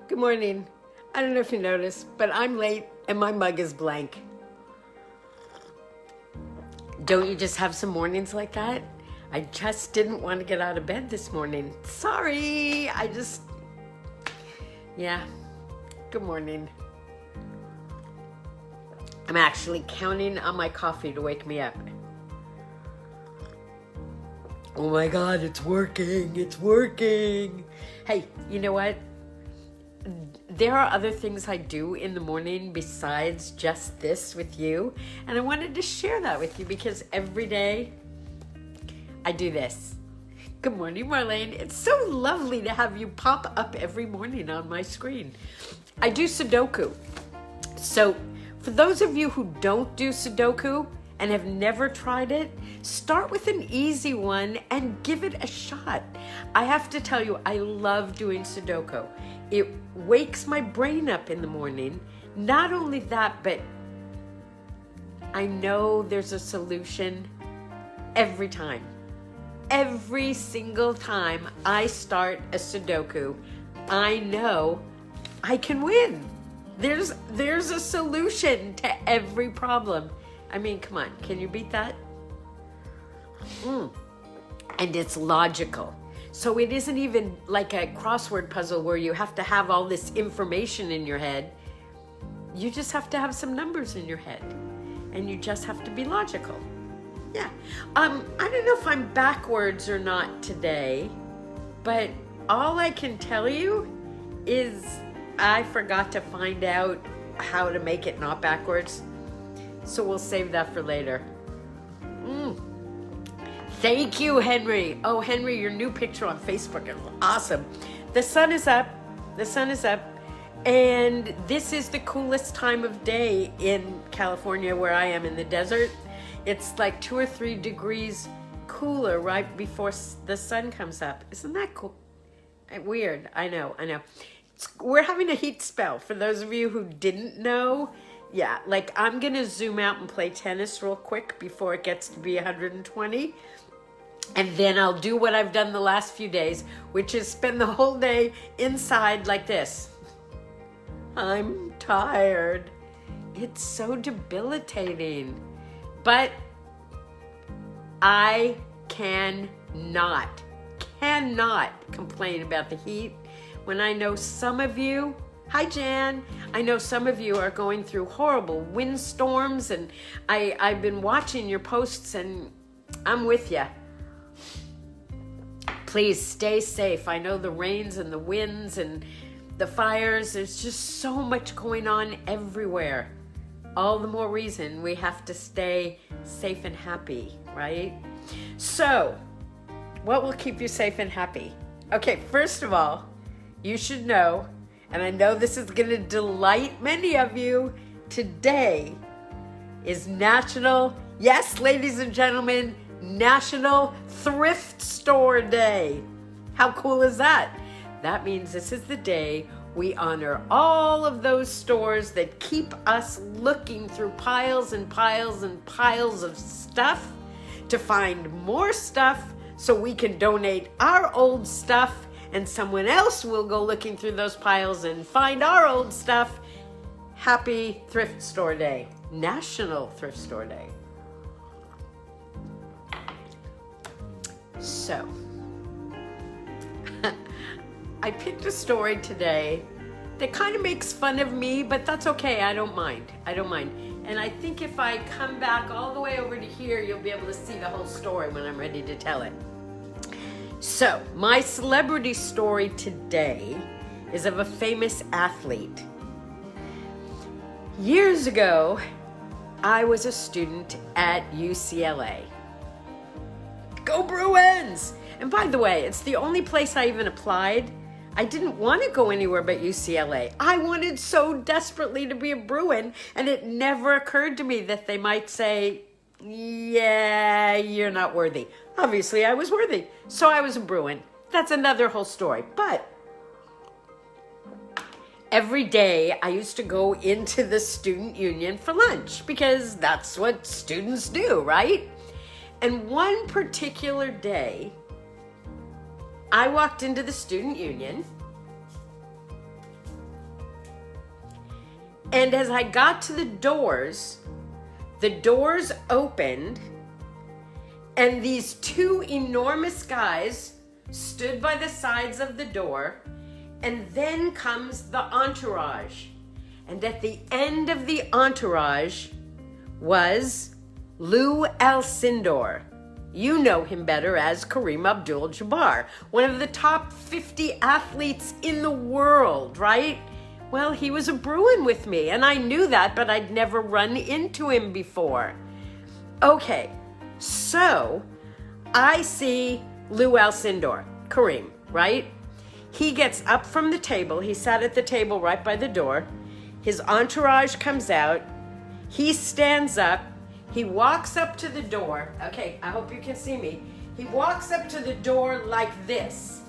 Good morning. I don't know if you noticed, but I'm late and my mug is blank. Don't you just have some mornings like that? I just didn't want to get out of bed this morning. Sorry, yeah. Good morning. I'm actually counting on my coffee to wake me up. Oh my God, it's working. It's working. Hey, you know what? There are other things I do in the morning besides just this with you. And I wanted to share that with you because every day I do this. Good morning, Marlene. It's so lovely to have you pop up every morning on my screen. I do Sudoku. So for those of you who don't do Sudoku and have never tried it, start with an easy one and give it a shot. I have to tell you, I love doing Sudoku. It wakes my brain up in the morning. Not only that, but I know there's a solution every time. Every single time I start a Sudoku, I know I can win. There's a solution to every problem. I mean, come on, can you beat that? And it's logical. So it isn't even like a crossword puzzle where you have to have all this information in your head. You just have to have some numbers in your head. And you just have to be logical. Yeah. I don't know if I'm backwards or not today, but all I can tell you is I forgot to find out how to make it not backwards. So we'll save that for later. Thank you, Henry. Oh, Henry, your new picture on Facebook is awesome. The sun is up. The sun is up. And this is the coolest time of day in California where I am in the desert. It's like 2 or 3 degrees cooler right before the sun comes up. Isn't that cool? Weird. I know. We're having a heat spell. For those of you who didn't know, yeah, like I'm going to zoom out and play tennis real quick before it gets to be 120. And then I'll do what I've done the last few days, which is spend the whole day inside like this. I'm tired. It's so debilitating. But I cannot complain about the heat when I know some of you, hi Jan, I know some of you are going through horrible windstorms, and I've been watching your posts and I'm with you. Please stay safe. I know the rains and the winds and the fires, there's just so much going on everywhere. All the more reason we have to stay safe and happy, right? So, what will keep you safe and happy? Okay, first of all, you should know, and I know this is going to delight many of you, today is yes, ladies and gentlemen, National Thrift Store Day. How cool is that? That means this is the day we honor all of those stores that keep us looking through piles and piles and piles of stuff to find more stuff so we can donate our old stuff, and someone else will go looking through those piles and find our old stuff. Happy Thrift Store Day. National Thrift Store Day. So, I picked a story today that kind of makes fun of me, but that's okay. I don't mind. And I think if I come back all the way over to here, you'll be able to see the whole story when I'm ready to tell it. So, my celebrity story today is of a famous athlete. Years ago, I was a student at UCLA. Go Bruins! And by the way, it's the only place I even applied. I didn't want to go anywhere but UCLA. I wanted so desperately to be a Bruin, and it never occurred to me that they might say, yeah, you're not worthy. Obviously, I was worthy, so I was a Bruin. That's another whole story. But every day I used to go into the student union for lunch because that's what students do, right? And one particular day, I walked into the student union And as I got to the doors opened, and these two enormous guys stood by the sides of the door, and then comes the entourage. And at the end of the entourage was Lou Alcindor. You know him better as Kareem Abdul-Jabbar, one of the top 50 athletes in the world, right? Well, he was a Bruin with me, and I knew that, but I'd never run into him before. Okay, so I see Lou Alcindor, Kareem, right? He gets up from the table. He sat at the table right by the door. His entourage comes out. He stands up. He walks up to the door. Okay, I hope you can see me. He walks up to the door like this,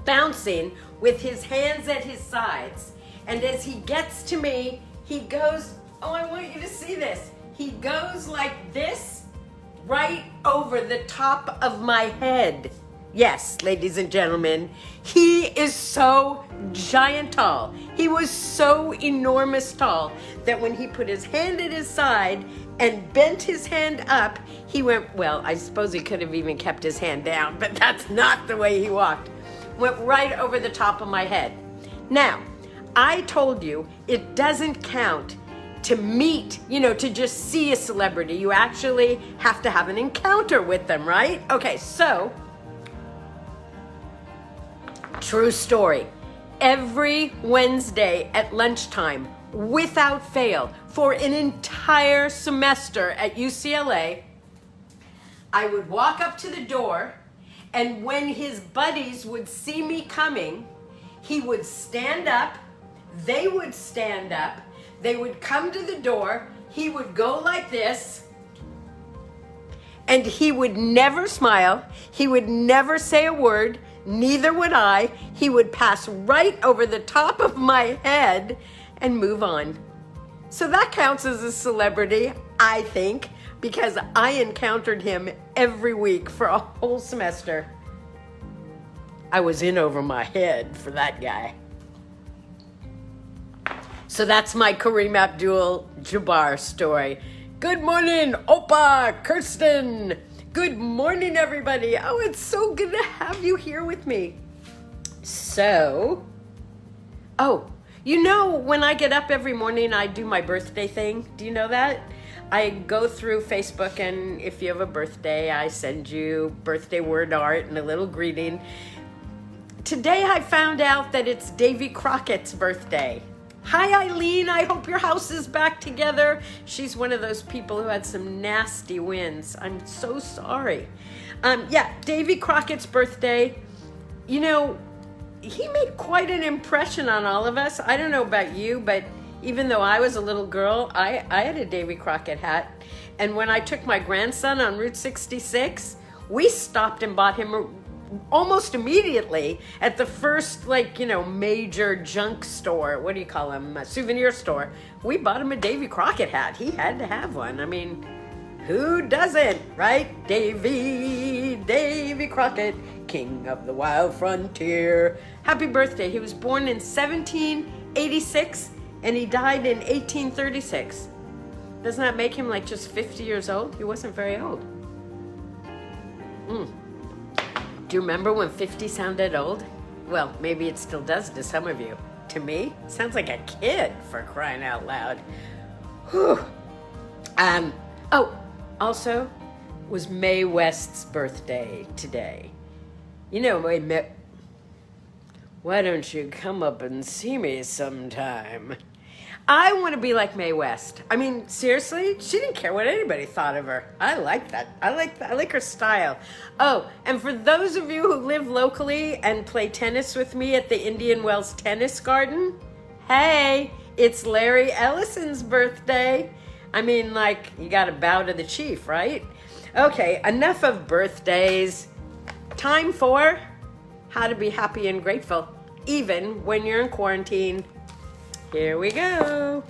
bouncing with his hands at his sides. And as he gets to me, he goes, oh, I want you to see this. He goes like this, right over the top of my head. Yes, ladies and gentlemen, he is so giant tall. He was so enormous tall that when he put his hand at his side and bent his hand up, he went, well, I suppose he could have even kept his hand down, but that's not the way he walked. Went right over the top of my head. Now, I told you it doesn't count to meet, to just see a celebrity. You actually have to have an encounter with them, right? Okay, so true story. Every Wednesday at lunchtime, without fail, for an entire semester at UCLA, I would walk up to the door, and when his buddies would see me coming, he would stand up, they would stand up, they would come to the door, he would go like this, and he would never smile, he would never say a word, neither would I. He would pass right over the top of my head and move on. So that counts as a celebrity, I think, because I encountered him every week for a whole semester. I was in over my head for that guy. So that's my Kareem Abdul-Jabbar story. Good morning, Opa, Kirsten. Good morning, everybody. Oh, it's so good to have you here with me. So, when I get up every morning, I do my birthday thing. Do you know that? I go through Facebook, and if you have a birthday, I send you birthday word art and a little greeting. Today, I found out that it's Davy Crockett's birthday. Hi, Eileen. I hope your house is back together. She's one of those people who had some nasty winds. I'm so sorry. Davy Crockett's birthday. He made quite an impression on all of us. I don't know about you, but even though I was a little girl, I had a Davy Crockett hat. And when I took my grandson on Route 66, we stopped and bought him almost immediately at the first, major junk store. What do you call them? A souvenir store. We bought him a Davy Crockett hat. He had to have one. I mean, who doesn't, right? Davy Crockett, king of the wild frontier. Happy birthday. He was born in 1786 and he died in 1836. Doesn't that make him just 50 years old? He wasn't very old. Do you remember when 50 sounded old? Well, maybe it still does to some of you. To me, it sounds like a kid, for crying out loud. Whew. Also, was Mae West's birthday today. Why don't you come up and see me sometime? I want to be like Mae West. I mean, seriously, she didn't care what anybody thought of her. I like that. I like her style. Oh, and for those of you who live locally and play tennis with me at the Indian Wells Tennis Garden, hey, it's Larry Ellison's birthday. I mean, you got to bow to the chief, right? Okay, enough of birthdays. Time for how to be happy and grateful, even when you're in quarantine. Here we go.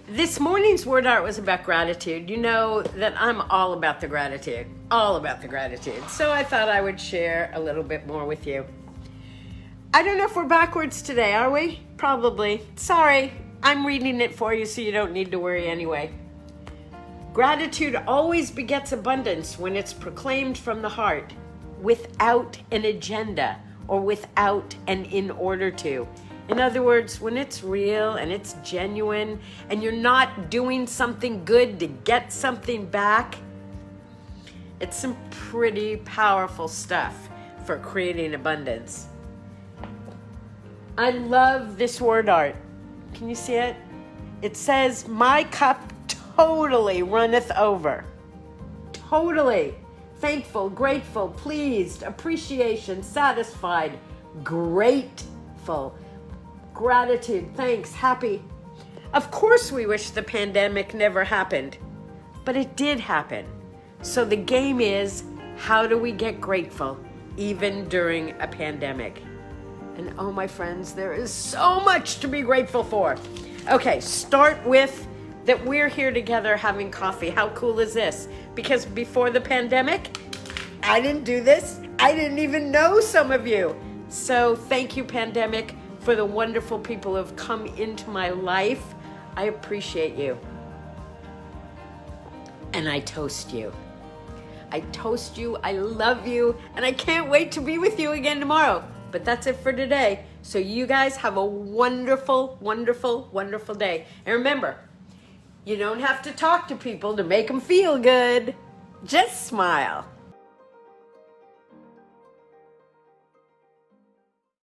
This morning's word art was about gratitude. You know that I'm all about the gratitude. So I thought I would share a little bit more with you. I don't know if we're backwards today, are we? Probably. Sorry, I'm reading it for you so you don't need to worry anyway. Gratitude always begets abundance when it's proclaimed from the heart, without an agenda or without an in order to. In other words, when it's real and it's genuine and you're not doing something good to get something back, it's some pretty powerful stuff for creating abundance. I love this word art. Can you see it? It says, my cup totally runneth over. Totally. Thankful, grateful, pleased, appreciation, satisfied, grateful, gratitude, thanks, happy. Of course we wish the pandemic never happened, but it did happen. So the game is, how do we get grateful even during a pandemic? And oh, my friends, there is so much to be grateful for. Okay, start with that we're here together having coffee. How cool is this? Because before the pandemic, I didn't do this. I didn't even know some of you. So thank you, pandemic, for the wonderful people who have come into my life. I appreciate you. And I toast you. I toast you, I love you, and I can't wait to be with you again tomorrow. But that's it for today. So you guys have a wonderful, wonderful, wonderful day. And remember, you don't have to talk to people to make them feel good. Just smile.